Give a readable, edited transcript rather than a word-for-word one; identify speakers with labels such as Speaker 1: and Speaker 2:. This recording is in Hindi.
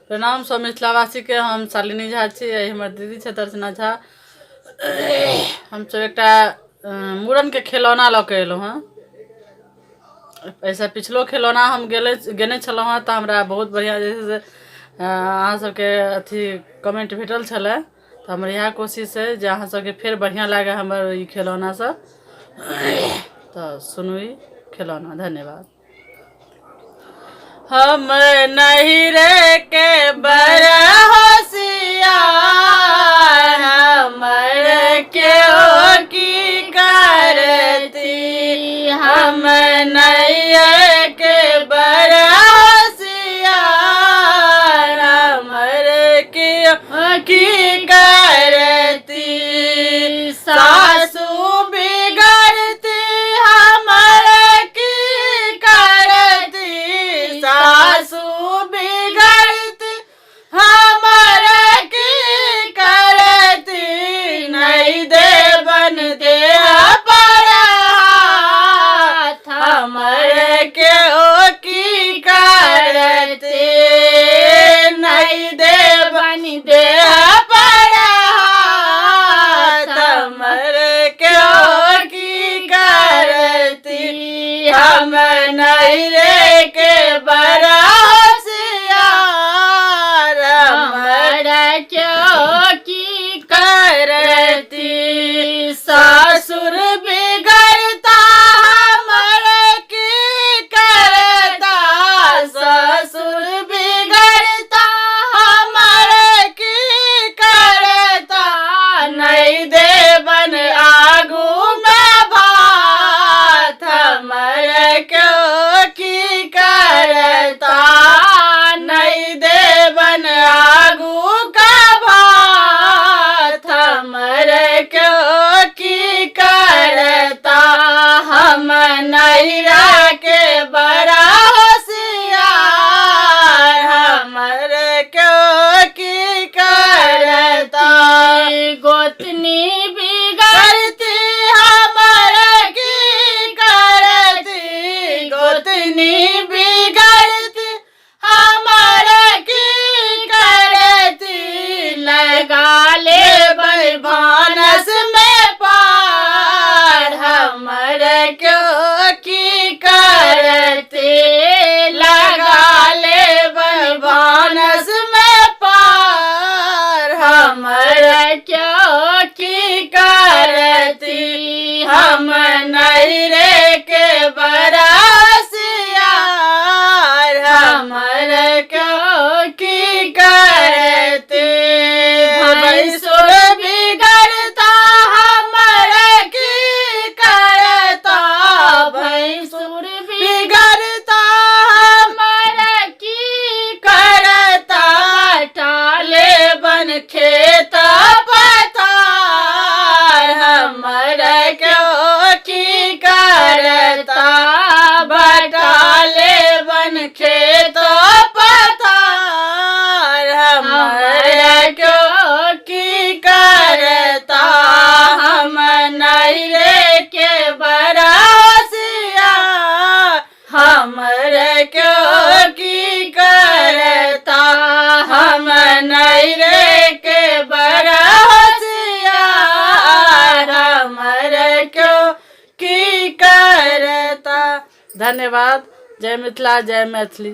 Speaker 1: प्रणाम सब मिथिलावासी के। हम शालिनी झा छी, हमर दीदी छै दर्शना झा। हम सब एक मूड़न के खिलौना लऽ के एलहुँ हँ। ऐसा पिछलो खिलौना हम गेने छलहुँ हँ तऽ हमरा बहुत बढ़िया जे छै से अहाँ सबके अथी कमेंट भेटल छलै। तऽ हमर इएह कोशिश है जे अहाँ सबके फेर बढ़िया लागे हमर ई खिलौना सब। तऽ सुनू ई खिलौना। धन्यवाद। हम नहीं रे के बड़ा होशियार, हमर क्यों की करती। हम नहीं के बड़ा होशियार, हमर क्यों की करती। सासू बिगड़ती हमर की करती, सासू बिगड़ती हमर की करती। नहीं देवन दे पर हाथ, हमर क्यों की करती। नहीं देवन दे पर हाथ, हमर क्यों की करती। हम नहीं रे के बड़ा होशियार, हमर क्यों की करती। ससुर बिगड़ता हमर की करता, ससुर बिगड़ता हमर की करता। नहीं देवन आगू में भात, हमर क्यों की करता। नहीं देवन आगू का भात, हमर क्यों की करता। हम नहीं के बड़ा होशियार, हमर क्यों की करता। गोतनी बिगड़ती हमर की करती, गोतनी बिगड़ती हमर की करती। लगा ले भानस में पार, हमर क्यों की करती। लगा ले भानस में पार, हमर क्यों की करती। हम नहीं रे के बड़ा होशियार, हमर क्यों की करती। भैंसुर बिगड़ता हमर की करता, भैंसुर बिगड़ता हमर की करता। टाले बन खेत पथार, हमर क्यों की करता। बटाले बन खेत पथार, हमर क्यों की करता। हम नहीं रे के बड़ा होशियार, हमर क्यों की करता। हम नहीं रे के बड़ा होशियार, हमर क्यों की करता। धन्यवाद। जय मिथिला, जय मैथिली।